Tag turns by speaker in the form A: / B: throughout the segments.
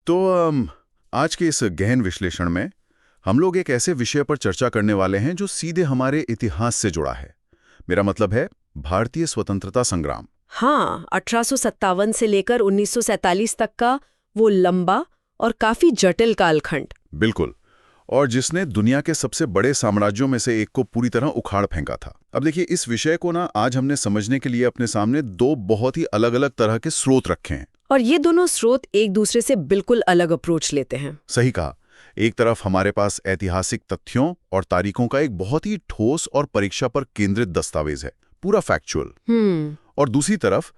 A: तो आज के इस गहन विश्लेषण में हम लोग एक ऐसे विषय पर चर्चा करने वाले हैं जो सीधे हमारे इतिहास से जुड़ा है। मेरा मतलब है भारतीय स्वतंत्रता संग्राम।
B: हाँ, 1857 से लेकर 1947 तक का वो लंबा और काफी जटिल कालखंड।
A: बिल्कुल, और जिसने दुनिया के सबसे बड़े साम्राज्यों में से एक को पूरी तरह उखाड़ फेंका था। अब देखिए, इस विषय को आज हमने समझने के लिए अपने सामने दो बहुत ही अलग अलग तरह के स्रोत रखे हैं।
B: और ये दोनों स्रोत एक दूसरे से बिल्कुल अलग अप्रोच लेते हैं।
A: सही कहा। एक तरफ हमारे पास ऐतिहासिक तथ्यों और तारीखों का एक बहुत ही ठोस और परीक्षा पर केंद्रित दस्तावेज है, पूरा फैक्चुअल। और दूसरी तरफ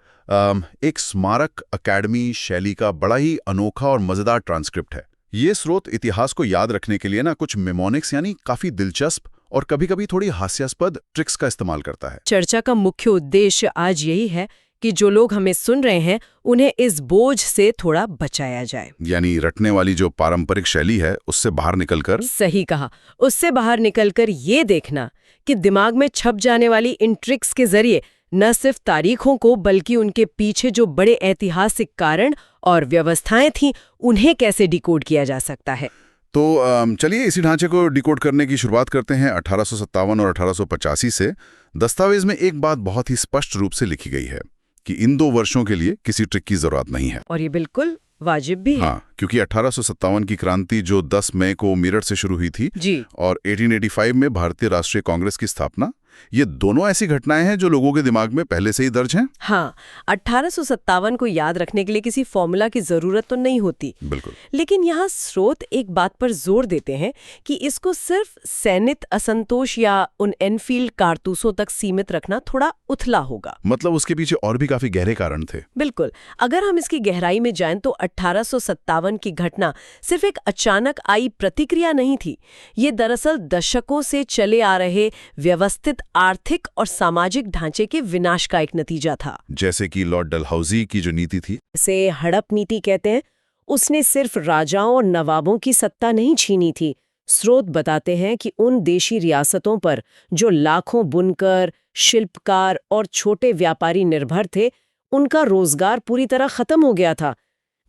A: एक स्मारक अकेडमी शैली का बड़ा ही अनोखा और मजेदार ट्रांसक्रिप्ट है। ये स्रोत इतिहास को याद रखने के लिए कुछ मेमोनिक्स यानी काफी दिलचस्प और कभी-कभी थोड़ी हास्यास्पद ट्रिक्स का इस्तेमाल करता है।
B: चर्चा का मुख्य उद्देश्य आज यही है कि जो लोग हमें सुन रहे हैं उन्हें इस बोझ से थोड़ा बचाया जाए,
A: यानी रटने वाली जो पारंपरिक शैली है उससे बाहर निकलकर।
B: सही कहा, उससे बाहर निकलकर ये देखना कि दिमाग में छप जाने वाली इन ट्रिक्स के जरिए न सिर्फ तारीखों को बल्कि उनके पीछे जो बड़े ऐतिहासिक कारण और व्यवस्थाएं थीं उन्हें कैसे डिकोड किया जा सकता है।
A: तो चलिए इसी ढांचे को डिकोड करने की शुरुआत करते हैं 1857 और 1885 से। दस्तावेज में एक बात बहुत ही स्पष्ट रूप से लिखी गई है कि इन 2 वर्षों के लिए किसी ट्रिक की जरूरत नहीं है।
B: और ये बिल्कुल वाजिब भी है।
A: हाँ, क्योंकि 1857 की क्रांति जो 10 मई को मेरठ से शुरू हुई थी
B: जी,
A: और 1885 में भारतीय राष्ट्रीय कांग्रेस की स्थापना, ये दोनों ऐसी घटनाएं हैं जो लोगों के दिमाग में पहले से ही दर्ज हैं।
B: हाँ, 1857 को याद रखने के लिए किसी फॉर्मूला की जरूरत तो नहीं होती।
A: बिल्कुल।
B: लेकिन यहाँ स्रोत एक बात पर जोर देते हैं कि इसको सिर्फ सैनिक असंतोष या उन एनफील्ड कारतूसों तक सीमित रखना थोड़ा उथला होगा।
A: मतलब उसके पीछे और भी काफी गहरे कारण थे।
B: बिल्कुल, अगर हम इसकी गहराई में जाएं तो 1857 की घटना सिर्फ एक अचानक आई प्रतिक्रिया नहीं थी। ये दरअसल दशकों से चले आ रहे व्यवस्थित आर्थिक और सामाजिक ढांचे के विनाश का एक नतीजा था।
A: जैसे कि लॉर्ड डलहौजी की जो नीति थी,
B: इसे हड़प नीति कहते हैं, उसने सिर्फ राजाओं और नवाबों की सत्ता नहीं छीनी थी। स्रोत बताते हैं कि उन देशी रियासतों पर जो लाखों बुनकर, शिल्पकार और छोटे व्यापारी निर्भर थे, उनका रोजगार पूरी तरह खत्म हो गया था।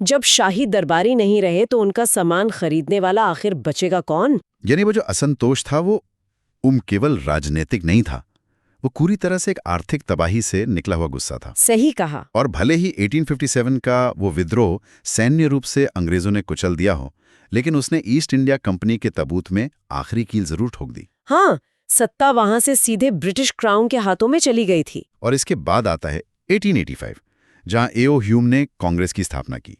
B: जब शाही दरबारी नहीं रहे तो उनका सामान खरीदने वाला आखिर बचेगा कौन?
A: यानी वो जो असंतोष था वो केवल राजनीतिक नहीं था, वो पूरी तरह से एक आर्थिक तबाही से निकला हुआ गुस्सा था।
B: सही कहा।
A: और भले ही 1857 का वो विद्रोह सैन्य रूप से अंग्रेजों ने कुचल दिया हो, लेकिन उसने ईस्ट इंडिया कंपनी के तबूत में आखिरी कील जरूर ठोक दी।
B: हाँ, सत्ता वहां से सीधे ब्रिटिश क्राउन के हाथों में चली गई थी।
A: और इसके बाद आता है 1885, जहां ए.ओ. ह्यूम ने कांग्रेस की स्थापना की,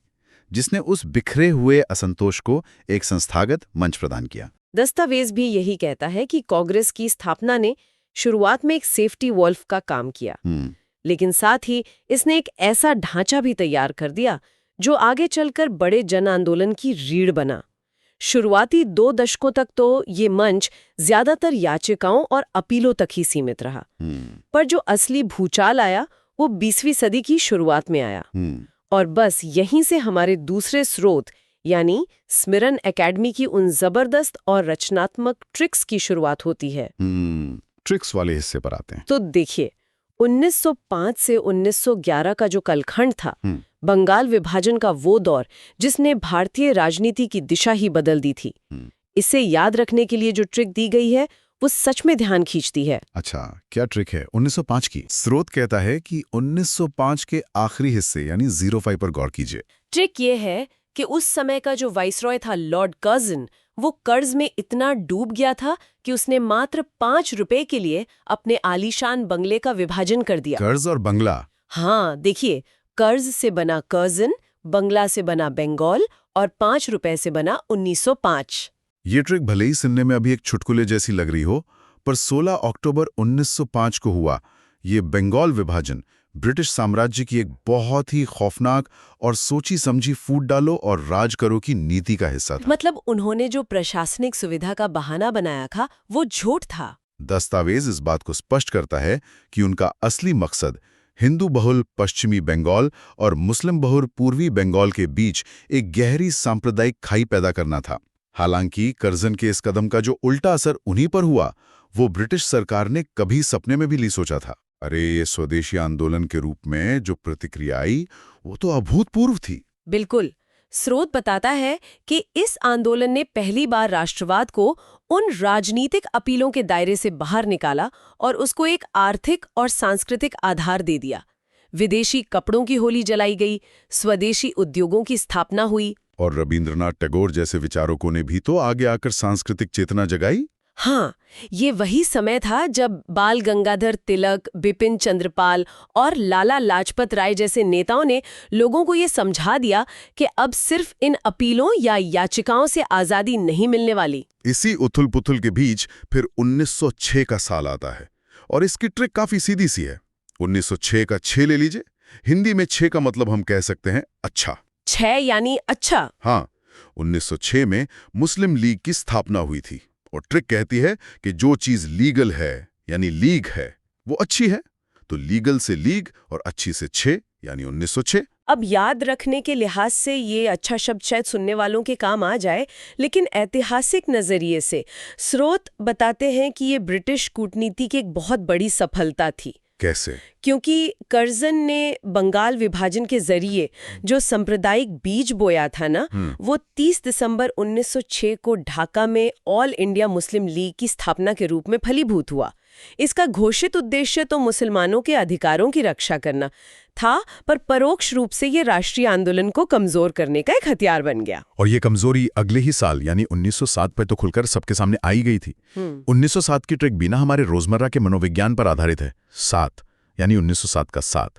A: जिसने उस बिखरे हुए असंतोष को एक संस्थागत मंच प्रदान किया।
B: दस्तावेज भी यही कहता है कि कांग्रेस की स्थापना ने शुरुआत में एक सेफ्टी वॉल्व का काम किया, लेकिन साथ ही इसने एक ऐसा ढांचा भी तैयार कर दिया जो आगे चलकर बड़े जन आंदोलन की रीढ़ बना। शुरुआती 2 दशकों तक तो ये मंच ज्यादातर याचिकाओं और अपीलों तक ही सीमित रहा, पर जो असली भूचाल आया वो 20वीं सदी की शुरुआत में आया। और बस यहीं से हमारे दूसरे स्रोत यानी स्मिरन एकेडमी की उन जबरदस्त और रचनात्मक ट्रिक्स की शुरुआत होती है।
A: ट्रिक्स वाले हिस्से पर आते हैं।
B: तो देखिए, 1905 से 1911 का जो कालखंड था, बंगाल विभाजन का वो दौर जिसने भारतीय राजनीति की दिशा ही बदल दी थी, इसे याद रखने के लिए जो ट्रिक दी गई है वो सच में ध्यान खींचती है।
A: अच्छा, क्या ट्रिक है 1905 की? स्रोत कहता है कि 1905 के आखिरी हिस्से यानी 05 पर गौर कीजिए।
B: ट्रिक ये है कि उस समय का जो वाइसरॉय था लॉर्ड कर्जन, वो कर्ज में इतना डूब गया था कि उसने मात्र 5 रुपए के लिए अपने आलीशान बंगले का विभाजन कर दिया।
A: कर्ज और बंगला?
B: हाँ, देखिए, कर्ज से बना कर्जन, बंगला से बना बंगाल और 5 रुपए से बना 1905।
A: ये ट्रिक भले ही सुनने में अभी एक चुटकुले जैसी लग रही हो, पर 16 अक्टूबर 1905 को हुआ ये बंगाल विभाजन ब्रिटिश साम्राज्य की एक बहुत ही खौफनाक और सोची समझी फूट डालो और राज करो की नीति का हिस्सा था।
B: मतलब उन्होंने जो प्रशासनिक सुविधा का बहाना बनाया था वो झूठ था।
A: दस्तावेज इस बात को स्पष्ट करता है कि उनका असली मकसद हिंदू बहुल पश्चिमी बंगाल और मुस्लिम बहुल पूर्वी बंगाल के बीच एक गहरी सांप्रदायिक खाई पैदा करना था। हालांकि कर्जन के इस कदम का जो उल्टा असर उन्हीं पर हुआ, वो ब्रिटिश सरकार ने कभी सपने में भी नहीं सोचा था। अरे, ये स्वदेशी आंदोलन के रूप में जो प्रतिक्रिया आई वो तो अभूतपूर्व थी।
B: बिल्कुल, स्रोत बताता है कि इस आंदोलन ने पहली बार राष्ट्रवाद को उन राजनीतिक अपीलों के दायरे से बाहर निकाला और उसको एक आर्थिक और सांस्कृतिक आधार दे दिया। विदेशी कपड़ों की होली जलाई गई, स्वदेशी उद्योगों की स्थापना हुई।
A: और रविंद्रनाथ टैगोर जैसे विचारकों ने भी तो आगे आकर सांस्कृतिक चेतना जगाई।
B: हाँ, ये वही समय था जब बाल गंगाधर तिलक, बिपिन चंद्रपाल और लाला लाजपत राय जैसे नेताओं ने लोगों को ये समझा दिया कि अब सिर्फ इन अपीलों या याचिकाओं से आज़ादी नहीं मिलने वाली।
A: इसी उथल-पुथल के बीच फिर 1906 का साल आता है और इसकी ट्रिक काफी सीधी सी है। 1906 का 6 ले लीजिए। हिंदी में 6 का मतलब हम कह सकते हैं अच्छा।
B: 6 यानी अच्छा।
A: हाँ, 1906 में मुस्लिम लीग की स्थापना हुई थी और ट्रिक कहती है कि जो चीज लीगल है यानी लीग है वो अच्छी है, तो लीगल से लीग और अच्छी से 6 यानी 1906।
B: अब याद रखने के लिहाज से ये अच्छा शब्द शायद सुनने वालों के काम आ जाए, लेकिन ऐतिहासिक नजरिए से स्रोत बताते हैं कि ये ब्रिटिश कूटनीति की एक बहुत बड़ी सफलता थी।
A: कैसे?
B: क्योंकि कर्जन ने बंगाल विभाजन के जरिए जो सांप्रदायिक बीज बोया था ना, वो 30 दिसंबर 1906 को ढाका में ऑल इंडिया मुस्लिम लीग की स्थापना के रूप में फलीभूत हुआ। इसका घोषित उद्देश्य तो मुसलमानों के अधिकारों की रक्षा करना था, पर परोक्ष रूप से ये राष्ट्रीय आंदोलन को कमजोर करने का एक हथियार बन गया।
A: और ये कमजोरी अगले ही साल यानी 1907 पर तो खुलकर सबके सामने आई गई थी। 1907 की ट्रिक बिना हमारे रोजमर्रा के मनोविज्ञान पर आधारित है। 7 यानी 1907 का 7।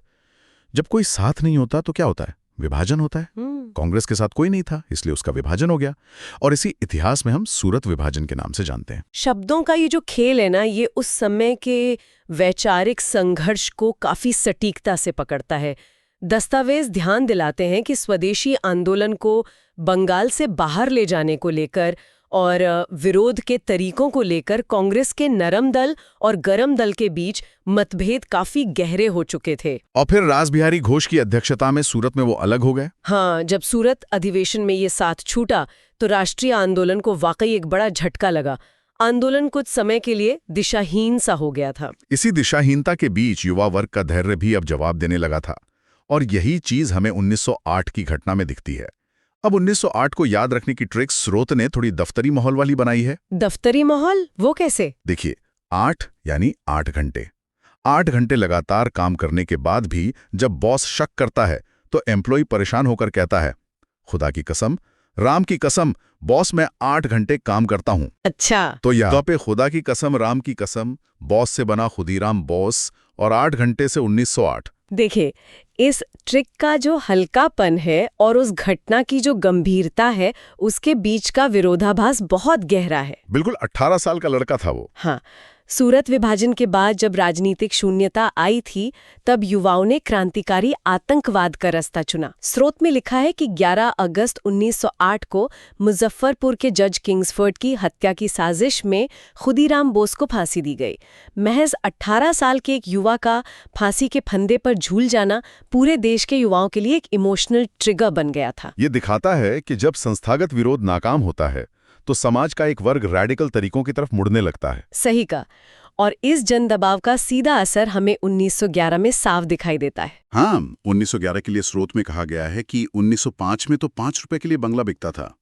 A: जब कोई साथ नहीं होता तो क्या होता है? विभाजन होता है। कांग्रेस के साथ कोई नहीं था, इसलिए उसका विभाजन हो गया और इसी इतिहास में हम सूरत विभाजन के नाम से जानते हैं।
B: शब्दों का ये जो खेल है ना, ये उस समय के वैचारिक संघर्ष को काफी सटीकता से पकड़ता है। दस्तावेज ध्यान दिलाते हैं कि स्वदेशी आंदोलन को बंगाल से बाहर ले जाने को लेकर और विरोध के तरीकों को लेकर कांग्रेस के नरम दल और गरम दल के बीच मतभेद काफी गहरे हो चुके थे।
A: और फिर रासबिहारी घोष की अध्यक्षता में सूरत में वो अलग हो गए।
B: हाँ, जब सूरत अधिवेशन में ये साथ छूटा तो राष्ट्रीय आंदोलन को वाकई एक बड़ा झटका लगा। आंदोलन कुछ समय के लिए दिशाहीन सा हो गया था।
A: इसी दिशाहीनता के बीच युवा वर्ग का धैर्य भी अब जवाब देने लगा था और यही चीज हमें 1908 की घटना में दिखती है। अब 1908 को याद रखने की ट्रिक स्रोत ने थोड़ी दफ्तरी माहौल वाली बनाई है।
B: दफ्तरी माहौल? वो कैसे?
A: देखिए, 8 यानी 8 घंटे। 8 घंटे लगातार काम करने के बाद भी जब बॉस शक करता है तो एम्प्लॉय परेशान होकर कहता है, खुदा की कसम, राम की कसम, बॉस मैं 8 घंटे काम करता हूं।
B: अच्छा,
A: तो यहाँ पे खुदा की कसम, राम की कसम, बॉस से बना खुदीराम बॉस और 8 घंटे से 1908।
B: देखिए, इस ट्रिक का जो हल्कापन है और उस घटना की जो गंभीरता है, उसके बीच का विरोधाभास बहुत गहरा है।
A: बिल्कुल 18 साल का लड़का था वो।
B: हाँ, सूरत विभाजन के बाद जब राजनीतिक शून्यता आई थी, तब युवाओं ने क्रांतिकारी आतंकवाद का रास्ता चुना। स्रोत में लिखा है कि 11 अगस्त 1908 को मुजफ्फरपुर के जज किंग्सफोर्ड की हत्या की साजिश में खुदीराम बोस को फांसी दी गई। महज 18 साल के एक युवा का फांसी के फंदे पर झूल जाना पूरे देश के युवाओं के लिए एक इमोशनल ट्रिगर बन गया था।
A: ये दिखाता है कि जब संस्थागत विरोध नाकाम होता है तो समाज का एक वर्ग रैडिकल तरीकों की तरफ मुड़ने लगता है।
B: सही का। और इस जन दबाव का सीधा असर हमें 1911 में साफ दिखाई देता है।
A: हाँ, 1911 के लिए स्रोत में कहा गया है कि 1905 में तो 5 रुपए के लिए बंगला बिकता था,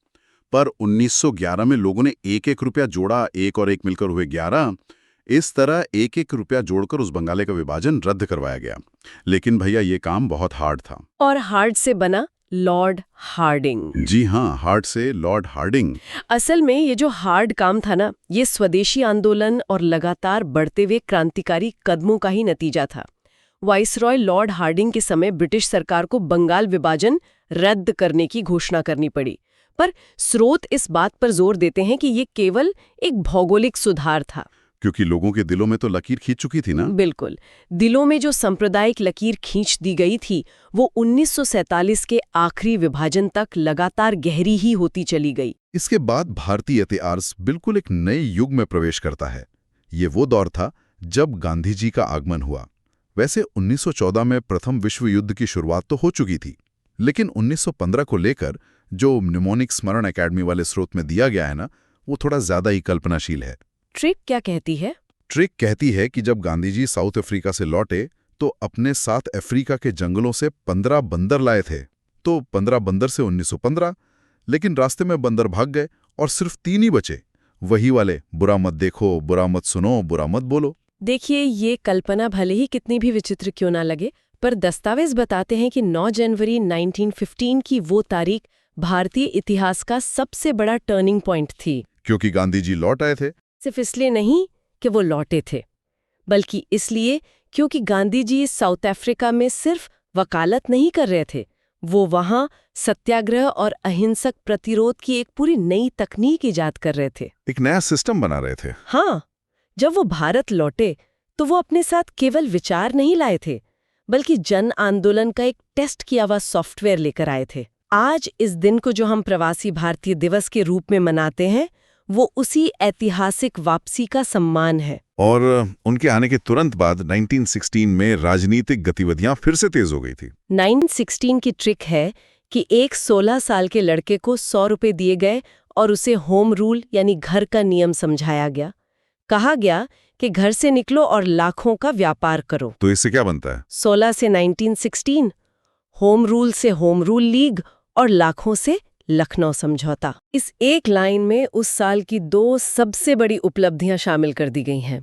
A: पर 1911 में लोगों ने 1-1 रुपया जोड़ा, 1 और 1 मिलकर हुए 11। इस तरह 1-1 रुपया जोड़कर उस बंगाले का विभाजन रद्द करवाया गया। लेकिन भैया ये काम बहुत हार्ड था।
B: और हार्ड से बना लॉर्ड हार्डिंग।
A: जी हाँ, हार्ड से लॉर्ड हार्डिंग।
B: असल में ये जो हार्ड काम था ना, ये स्वदेशी आंदोलन और लगातार बढ़ते हुए क्रांतिकारी कदमों का ही नतीजा था। वाइसरॉय लॉर्ड हार्डिंग के समय ब्रिटिश सरकार को बंगाल विभाजन रद्द करने की घोषणा करनी पड़ी, पर स्रोत इस बात पर जोर देते हैं कि ये केवल एक भौगोलिक सुधार था,
A: क्योंकि लोगों के दिलों में तो लकीर खींच चुकी थी ना।
B: बिल्कुल, दिलों में जो सांप्रदायिक लकीर खींच दी गई थी वो 1947 के आखिरी विभाजन तक लगातार गहरी ही होती चली गई।
A: इसके बाद भारतीय इतिहास बिल्कुल एक नए युग में प्रवेश करता है। ये वो दौर था जब गांधी जी का आगमन हुआ। वैसे 1914 में प्रथम विश्व युद्ध की शुरुआत तो हो चुकी थी, लेकिन 1915 को लेकर जो निमोनिक स्मरण एकेडमी वाले स्रोत में दिया गया है ना, वो थोड़ा ज्यादा ही कल्पनाशील है।
B: ट्रिक क्या कहती है?
A: ट्रिक कहती है कि जब गांधी जी साउथ अफ्रीका से लौटे तो अपने साथ अफ्रीका के जंगलों से 15 बंदर लाए थे। तो 15 बंदर से 1915, लेकिन रास्ते में बंदर भाग गए और सिर्फ 3 ही बचे, वही वाले बुरा मत देखो, बुरा मत सुनो, बुरा मत बोलो।
B: देखिए, ये कल्पना भले ही कितनी भी विचित्र क्यों ना लगे, पर दस्तावेज बताते हैं कि 9 जनवरी 1915 की वो तारीख भारतीय इतिहास का सबसे बड़ा टर्निंग पॉइंट थी।
A: क्योंकि गांधी जी लौट आए थे।
B: सिर्फ इसलिए नहीं कि वो लौटे थे, बल्कि इसलिए क्योंकि गांधी जी साउथ अफ्रीका में सिर्फ वकालत नहीं कर रहे थे, वो वहां सत्याग्रह और अहिंसक प्रतिरोध की एक पूरी नई तकनीक इजाद कर रहे थे।
A: एक नया सिस्टम बना रहे थे।
B: हाँ, जब वो भारत लौटे तो वो अपने साथ केवल विचार नहीं लाए थे, बल्कि जन आंदोलन का एक टेस्ट किया हुआ सॉफ्टवेयर लेकर आए थे। आज इस दिन को जो हम प्रवासी भारतीय दिवस के रूप में मनाते हैं, वो उसी ऐतिहासिक वापसी का सम्मान है।
A: और उनके आने के तुरंत बाद 1916 में राजनीतिक गतिविधियां फिर से तेज हो गई थी।
B: 916 की ट्रिक है कि एक 16 साल के लड़के को 100 रुपए दिए गए और उसे होम रूल यानी घर का नियम समझाया गया। कहा गया कि घर से निकलो और लाखों का व्यापार करो।
A: तो इससे क्या बनता है?
B: 16 से 1916, होम रूल से होम रूल लीग और लाखों से लखनऊ समझौता। इस एक लाइन में उस साल की 2 सबसे बड़ी उपलब्धियां शामिल कर दी गई हैं।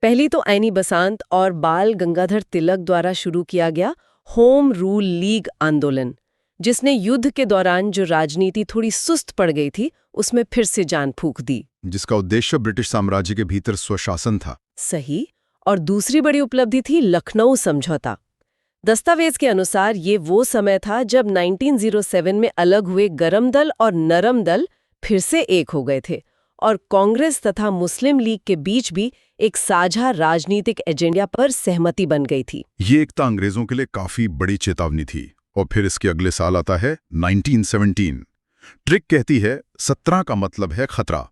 B: पहली तो ऐनी बसंत और बाल गंगाधर तिलक द्वारा शुरू किया गया होम रूल लीग आंदोलन, जिसने युद्ध के दौरान जो राजनीति थोड़ी सुस्त पड़ गई थी, उसमें फिर से जान फूंक दी।
A: जिसका उद्देश्य ब्रिटिश साम्राज्य के भीतर स्वशासन था।
B: सही। और दूसरी बड़ी उपलब्धि थी लखनऊ समझौता। दस्तावेज के अनुसार ये वो समय था जब 1907 में अलग हुए गरम दल और नरम दल फिर से एक हो गए थे, और कांग्रेस तथा मुस्लिम लीग के बीच भी एक साझा राजनीतिक एजेंडा पर सहमति बन गई थी।
A: ये एकता अंग्रेजों के लिए काफी बड़ी चेतावनी थी। और फिर इसके अगले साल आता है 1917। ट्रिक कहती है 17 का मतलब है खतरा।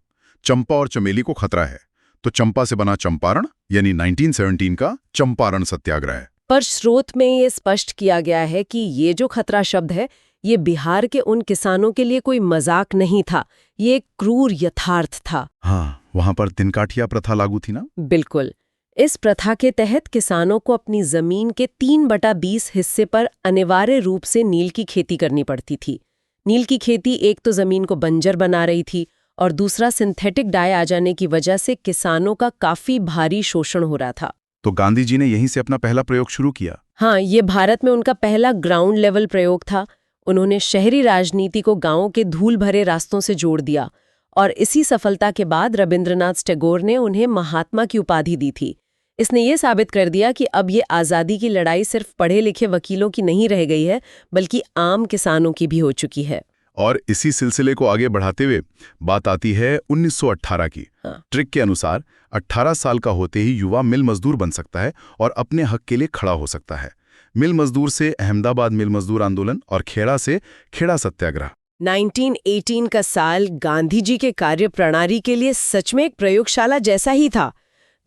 A: चंपा और चमेली को खतरा है, तो चंपा से बना चंपारण, यानी 1917 का चंपारण सत्याग्रह।
B: पर स्रोत में ये स्पष्ट किया गया है कि ये जो खतरा शब्द है, ये बिहार के उन किसानों के लिए कोई मजाक नहीं था, ये एक क्रूर यथार्थ था।
A: हाँ, वहां पर तिनकाठिया प्रथा लागू थी ना?
B: बिल्कुल। इस प्रथा के तहत किसानों को अपनी जमीन के 3/20 हिस्से पर अनिवार्य रूप से नील की खेती करनी पड़ती थी। नील की खेती एक तो जमीन को बंजर बना रही थी, और दूसरा सिंथेटिक डाई आ जाने की वजह से किसानों का काफी भारी शोषण हो रहा था।
A: तो गांधी जी ने यहीं से अपना पहला प्रयोग शुरू किया।
B: हाँ, ये भारत में उनका पहला ग्राउंड लेवल प्रयोग था। उन्होंने शहरी राजनीति को गांवों के धूल भरे रास्तों से जोड़ दिया, और इसी सफलता के बाद रविंद्रनाथ टैगोर ने उन्हें महात्मा की उपाधि दी थी। इसने ये साबित कर दिया कि अब ये आज़ादी की लड़ाई सिर्फ पढ़े लिखे वकीलों की नहीं रह गई है, बल्कि आम किसानों की भी हो चुकी है।
A: और इसी सिलसिले को आगे बढ़ाते हुए बात आती है 1918 की।
B: हाँ।
A: ट्रिक के अनुसार 18 साल का होते ही युवा मिल मजदूर बन सकता है और अपने हक के लिए खड़ा हो सकता है। मिल मजदूर से अहमदाबाद मिल मजदूर आंदोलन और खेड़ा से खेड़ा सत्याग्रह।
B: 1918 का साल गांधी जी के कार्य प्रणाली के लिए सच में एक प्रयोगशाला जैसा ही था।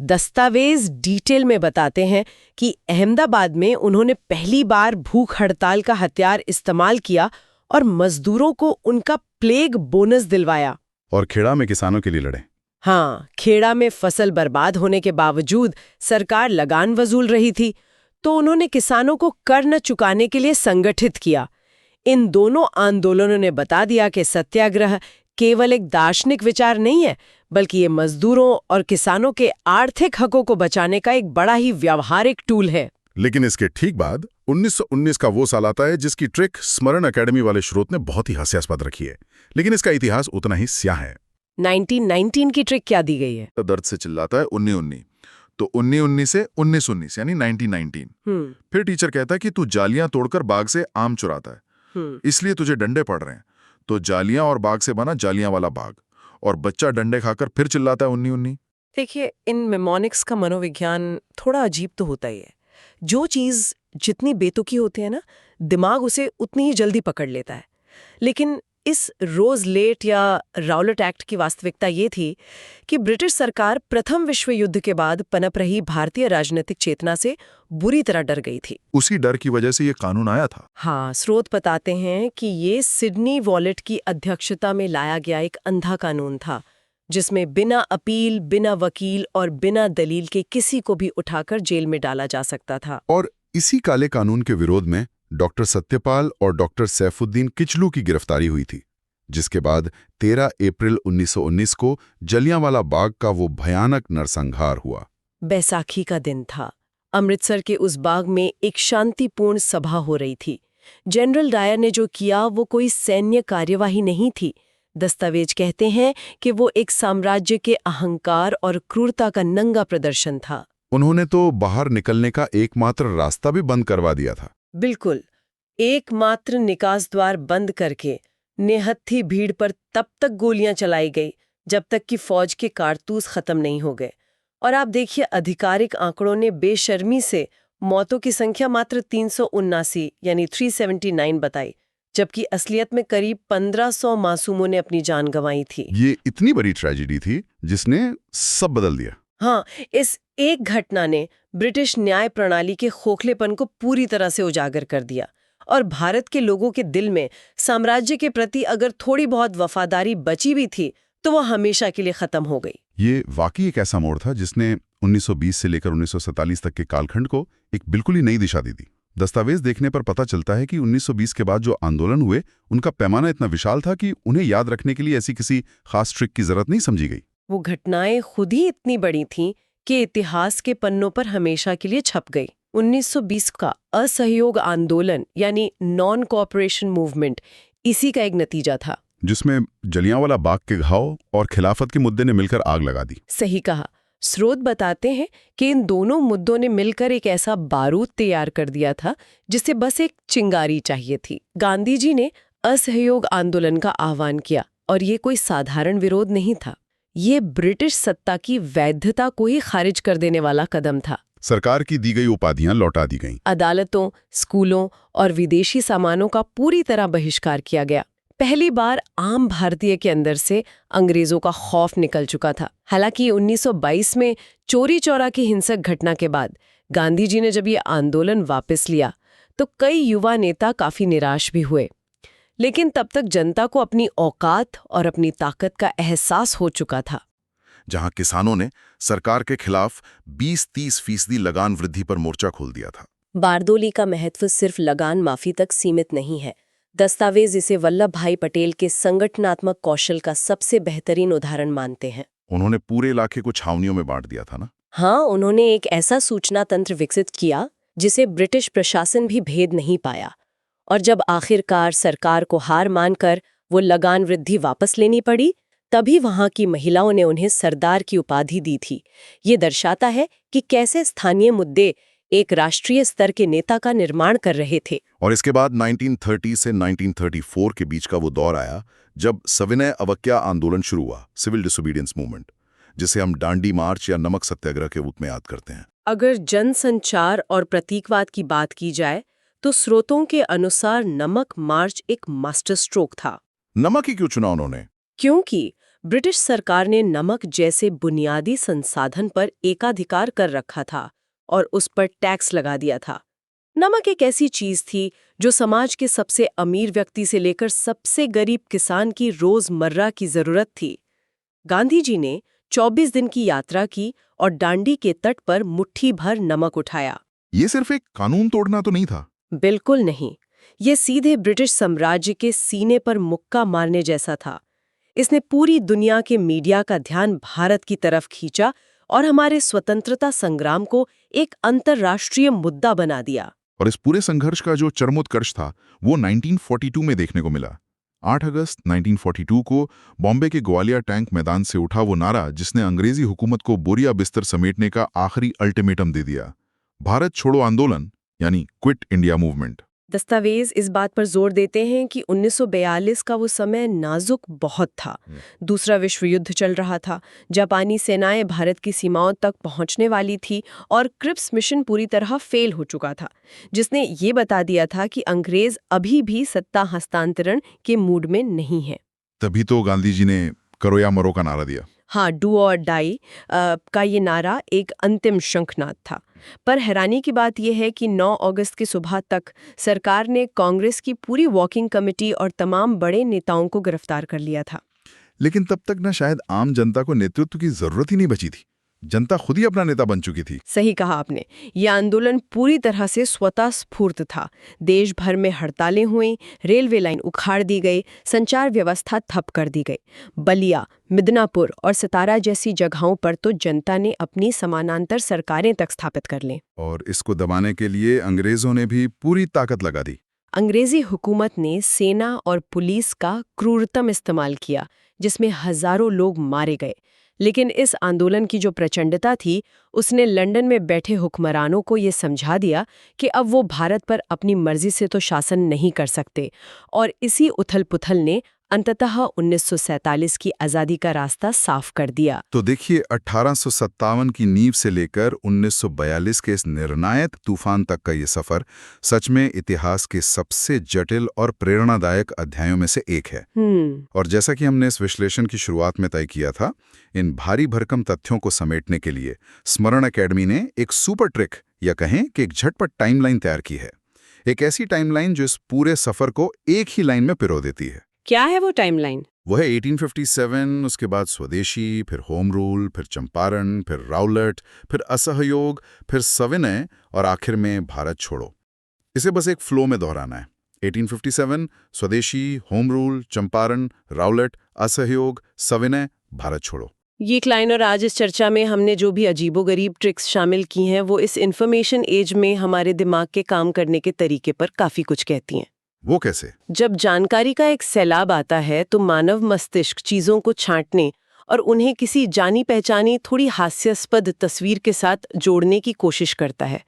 B: दस्तावेज डिटेल में बताते हैं कि अहमदाबाद में उन्होंने पहली बार भूख हड़ताल का हथियार इस्तेमाल किया और मजदूरों को उनका प्लेग बोनस दिलवाया।
A: और खेड़ा में किसानों के लिए लड़े।
B: हाँ, खेड़ा में फसल बर्बाद होने के बावजूद सरकार लगान वसूल रही थी, तो उन्होंने किसानों को कर न चुकाने के लिए संगठित किया। इन दोनों आंदोलनों ने बता दिया कि सत्याग्रह केवल एक दार्शनिक विचार नहीं है, बल्कि ये मजदूरों और किसानों के आर्थिक हकों को बचाने का एक बड़ा ही व्यावहारिक टूल है।
A: लेकिन इसके ठीक बाद 1919 का वो साल आता है जिसकी ट्रिक स्मरण एकेडमी वाले स्रोत ने बहुत ही हास्यास्पद रखी है, लेकिन इसका इतिहास उतना ही स्याह है।
B: 1919 की ट्रिक क्या दी गई है?
A: तो दर्द से चिल्लाता है 1919, तो 1919 से 1919 यानी 1919। फिर टीचर कहता है कि तू जालियां तोड़कर बाग से आम चुराता है, इसलिए तुझे डंडे पड़ रहे हैं। तो जालियां और बाग से बना जालियां वाला बाग, और बच्चा डंडे खाकर फिर चिल्लाता है 1919।
B: देखिए, इन मेमोनिक्स का मनोविज्ञान थोड़ा अजीब तो होता ही है। जो चीज़ जितनी बेतुकी होती है ना, दिमाग उसे उतनी ही जल्दी पकड़ लेता है। लेकिन इस रोजलेट या राउलेट एक्ट की वास्तविकता ये थी कि ब्रिटिश सरकार प्रथम विश्व युद्ध के बाद पनप रही भारतीय राजनीतिक चेतना से बुरी तरह डर गई थी।
A: उसी डर की वजह से ये कानून आया था।
B: हाँ, स्रोत बताते हैं कि ये सिडनी वॉलेट की अध्यक्षता में लाया गया एक अंधा कानून था, जिसमें बिना अपील, बिना वकील और बिना दलील के किसी को भी उठाकर जेल में डाला जा सकता था।
A: और इसी काले कानून के विरोध में डॉक्टर सत्यपाल और डॉक्टर सैफुद्दीन किचलू की गिरफ्तारी हुई थी, जिसके बाद 13 अप्रैल 1919 को जलियांवाला बाग का वो भयानक नरसंहार हुआ।
B: बैसाखी का दिन था। अमृतसर के उस बाग में एक शांतिपूर्ण सभा हो रही थी। जनरल डायर ने जो किया वो कोई सैन्य कार्यवाही नहीं थी। दस्तावेज कहते हैं कि वो एक साम्राज्य के अहंकार और क्रूरता का नंगा प्रदर्शन था।
A: उन्होंने तो बाहर निकलने का एकमात्र रास्ता भी बंद करवा दिया था।
B: बिल्कुल, एकमात्र निकास द्वार बंद करके निहत्थी भीड़ पर तब तक गोलियां चलाई गई जब तक कि फौज के कारतूस खत्म नहीं हो गए। और आप देखिए, आधिकारिक आंकड़ों ने बेशर्मी से मौतों की संख्या मात्र 379 यानी 379 बताई, जबकि असलियत में करीब 1500 मासूमों ने अपनी जान गंवाई थी।
A: ये इतनी बड़ी ट्रेजेडी थी जिसने सब बदल दिया।
B: हाँ, इस एक घटना ने ब्रिटिश न्याय प्रणाली के खोखलेपन को पूरी तरह से उजागर कर दिया और भारत के लोगों के दिल में साम्राज्य के प्रति अगर थोड़ी बहुत वफादारी बची भी थी तो वह हमेशा के लिए खत्म हो गई।
A: ये वाकई एक ऐसा मोड़ था जिसने 1920 से लेकर 1947 तक के कालखंड को एक बिल्कुल ही नई दिशा दी थी। दस्तावेज देखने पर पता चलता है कि 1920 के बाद जो आंदोलन हुए उनका पैमाना इतना विशाल था कि उन्हें याद रखने के लिए ऐसी किसी खास ट्रिक की जरूरत नहीं समझी गई।
B: वो घटनाएं खुद ही इतनी बड़ी थीं कि इतिहास के पन्नों पर हमेशा के लिए छप गई। 1920 का असहयोग आंदोलन यानी नॉन कोऑपरेशन मूवमेंट इसी का एक नतीजा था,
A: जिसमें जलियांवाला बाग के घाव और खिलाफत के मुद्दे ने मिलकर आग लगा दी।
B: सही कहा। स्रोत बताते हैं कि इन दोनों मुद्दों ने मिलकर एक ऐसा बारूद तैयार कर दिया था जिसे बस एक चिंगारी चाहिए थी। गांधी जी ने असहयोग आंदोलन का आह्वान किया और ये कोई साधारण विरोध नहीं था। ये ब्रिटिश सत्ता की वैधता को ही खारिज कर देने वाला कदम था।
A: सरकार की दी गई उपाधियां लौटा दी गईं।
B: अदालतों, स्कूलों और विदेशी सामानों का पूरी तरह बहिष्कार किया गया। पहली बार आम भारतीय के अंदर से अंग्रेजों का खौफ निकल चुका था। हालांकि 1922 में चोरी चौरा की हिंसक घटना के बाद गांधी जी ने जब ये आंदोलन वापस लिया तो कई युवा नेता काफी निराश भी हुए। लेकिन तब तक जनता को अपनी औकात और अपनी ताकत का एहसास हो चुका था।
A: जहां किसानों ने सरकार के खिलाफ 20-30% लगान वृद्धि पर मोर्चा खोल दिया था।
B: बारदोली का महत्व सिर्फ लगान माफी तक सीमित नहीं है। दस्तावेज इसे वल्लभ भाई पटेल के संगठनात्मक कौशल का सबसे बेहतरीन उदाहरण मानते हैं।
A: उन्होंने पूरे इलाके को छावनियों में बांट दिया था ना?
B: हाँ, उन्होंने एक ऐसा सूचना तंत्र विकसित किया जिसे ब्रिटिश प्रशासन भी भेद नहीं पाया। और जब आखिरकार सरकार को हार मानकर वो लगान वृद्धि वापस लेनी पड़ी, तभी वहां की महिलाओं ने उन्हें सरदार की उपाधि दी थी। ये दर्शाता है कि कैसे स्थानीय मुद्दे एक राष्ट्रीय स्तर के नेता का निर्माण कर रहे थे।
A: और इसके बाद 1930 से 1934 के बीच का वो दौर आया जब सविनय अवज्ञा आंदोलन शुरू हुआ, सिविल डिसोबीडियंस मूवमेंट, जिसे हम डांडी मार्च या नमक सत्याग्रह के रूप में याद करते हैं।
B: अगर जनसंचार और प्रतीकवाद की बात की जाए तो स्रोतों के अनुसार नमक मार्च एक मास्टर स्ट्रोक था।
A: नमक ही क्यों चुना उन्होंने?
B: क्योंकि ब्रिटिश सरकार ने नमक जैसे बुनियादी संसाधन पर एकाधिकार कर रखा था और उस पर टैक्स लगा दिया था। नमक एक ऐसी चीज थी जो समाज के सबसे अमीर व्यक्ति से लेकर सबसे गरीब किसान की रोजमर्रा की जरूरत थी। गांधी जी ने 24 दिन की यात्रा की और डांडी के तट पर मुट्ठी भर नमक उठाया।
A: ये सिर्फ एक कानून तोड़ना तो नहीं था?
B: बिल्कुल नहीं, ये सीधे ब्रिटिश साम्राज्य के सीने पर मुक्का मारने जैसा था। इसने पूरी दुनिया के मीडिया का ध्यान भारत की तरफ खींचा और हमारे स्वतंत्रता संग्राम को एक अंतर्राष्ट्रीय मुद्दा बना दिया।
A: और इस पूरे संघर्ष का जो चरमोत्कर्ष था वो 1942 में देखने को मिला। 8 अगस्त 1942 को बॉम्बे के ग्वालियर टैंक मैदान से उठा वो नारा जिसने अंग्रेजी हुकूमत को बोरिया बिस्तर समेटने का आखिरी अल्टीमेटम दे दिया। भारत छोड़ो आंदोलन यानी क्विट इंडिया मूवमेंट।
B: दस्तावेज इस बात पर जोर देते हैं कि 1942 का वो समय नाजुक बहुत था। दूसरा विश्व युद्ध चल रहा था, जापानी सेनाएं भारत की सीमाओं तक पहुंचने वाली थी और क्रिप्स मिशन पूरी तरह फेल हो चुका था, जिसने ये बता दिया था कि अंग्रेज अभी भी सत्ता हस्तांतरण के मूड में नहीं है।
A: तभी तो गांधी जी ने करो या मरो का नारा दिया।
B: हाँ, डू और डाई का ये नारा एक अंतिम शंखनाद था। पर हैरानी की बात यह है कि 9 अगस्त की सुबह तक सरकार ने कांग्रेस की पूरी वर्किंग कमेटी और तमाम बड़े नेताओं को गिरफ्तार कर लिया था।
A: लेकिन तब तक ना शायद आम जनता को नेतृत्व की जरूरत ही नहीं बची थी। जनता खुद ही अपना नेता बन चुकी थी।
B: सही कहा आपने। यह आंदोलन पूरी तरह से स्वतः स्फूर्त था। देश भर में हड़तालें हुई, रेलवे लाइन उखाड़ दी गई, संचार व्यवस्था ठप कर दी गई। बलिया, मिदनापुर और सतारा जैसी जगहों पर तो जनता ने अपनी समानांतर सरकारें तक स्थापित कर लीं।
A: और इसको दबाने के लिए अंग्रेजों ने भी पूरी ताकत लगा दी।
B: अंग्रेजी हुकूमत ने सेना और पुलिस का क्रूरतम इस्तेमाल किया, जिसमें हजारों लोग मारे गए। लेकिन इस आंदोलन की जो प्रचंडता थी, उसने लंदन में बैठे हुक्मरानों को ये समझा दिया कि अब वो भारत पर अपनी मर्जी से तो शासन नहीं कर सकते। और इसी उथल-पुथल ने अंततः 1947 की आज़ादी का रास्ता साफ कर दिया।
A: तो देखिए, 1857 की नींव से लेकर 1942 के इस निर्णायक तूफान तक का ये सफर सच में इतिहास के सबसे जटिल और प्रेरणादायक अध्यायों में से एक है। और जैसा कि हमने इस विश्लेषण की शुरुआत में तय किया था, इन भारी भरकम तथ्यों को समेटने के लिए स्मरण एकेडमी ने एक सुपर ट्रिक या कहें कि एक झटपट टाइमलाइन तैयार की है। एक ऐसी टाइमलाइन जो इस पूरे सफर को एक ही लाइन में पिरो देती है।
B: क्या है वो टाइमलाइन?
A: वो है 1857, उसके बाद स्वदेशी, फिर होम रूल, फिर चंपारण, फिर राउलेट, फिर असहयोग, फिर सविनय और आखिर में भारत छोड़ो। इसे बस एक फ्लो में दोहराना है। 1857, स्वदेशी, होम रूल, चंपारण, राउलेट, असहयोग, सविनय, भारत छोड़ो।
B: ये क्लाइन और आज इस चर्चा में हमने जो भी अजीबोगरीब ट्रिक्स शामिल की हैं, वो इस इन्फॉर्मेशन एज में हमारे दिमाग के काम करने के तरीके पर काफी कुछ कहती हैं।
A: वो कैसे?
B: जब जानकारी का एक सैलाब आता है तो मानव मस्तिष्क चीजों को छांटने और उन्हें किसी जानी पहचानी थोड़ी हास्यास्पद तस्वीर के साथ जोड़ने की कोशिश करता है।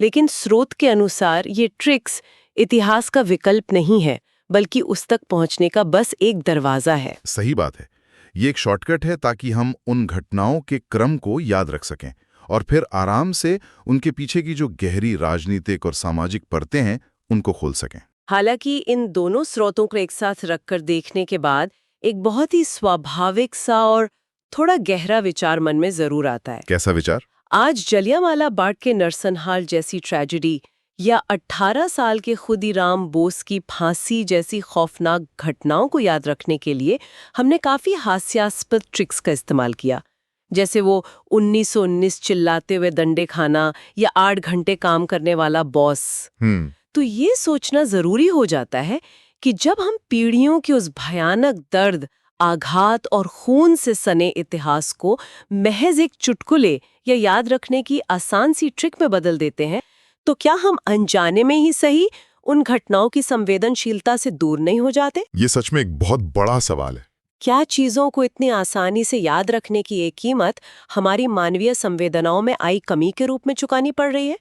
B: लेकिन स्रोत के अनुसार ये ट्रिक्स इतिहास का विकल्प नहीं है, बल्कि उस तक पहुंचने का बस एक दरवाजा है।
A: सही बात है। ये एक शॉर्टकट है ताकि हम उन घटनाओं के क्रम को याद रख सकें और फिर आराम से उनके पीछे की जो गहरी राजनीतिक और सामाजिक परतें हैं उनको खोल सकें।
B: हालांकि इन दोनों स्रोतों को एक साथ रखकर देखने के बाद एक बहुत ही स्वाभाविक सा और थोड़ा गहरा विचार मन में जरूर आता है।
A: कैसा विचार?
B: आज जलियांवाला बाग के नरसंहार जैसी ट्रेजेडी या 18 साल के खुदीराम बोस की फांसी जैसी खौफनाक घटनाओं को याद रखने के लिए हमने काफी हास्यास्पद ट्रिक्स का इस्तेमाल किया, जैसे वो 1919 चिल्लाते हुए डंडे खाना या 8 घंटे काम करने वाला बॉस। तो ये सोचना जरूरी हो जाता है कि जब हम पीढ़ियों के उस भयानक दर्द, आघात और खून से सने इतिहास को महज एक चुटकुले या याद रखने की आसान सी ट्रिक में बदल देते हैं, तो क्या हम अनजाने में ही सही उन घटनाओं की संवेदनशीलता से दूर नहीं हो जाते?
A: ये सच में एक बहुत बड़ा सवाल है।
B: क्या चीजों को इतनी आसानी से याद रखने की एक कीमत हमारी मानवीय संवेदनाओं में आई कमी के रूप में चुकानी पड़ रही है?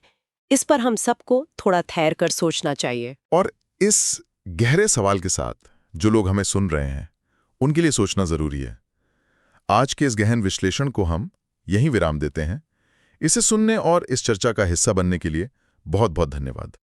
B: इस पर हम सबको थोड़ा ठहर कर सोचना चाहिए।
A: और इस गहरे सवाल के साथ जो लोग हमें सुन रहे हैं, उनके लिए सोचना जरूरी है। आज के इस गहन विश्लेषण को हम यहीं विराम देते हैं। इसे सुनने और इस चर्चा का हिस्सा बनने के लिए बहुत बहुत धन्यवाद।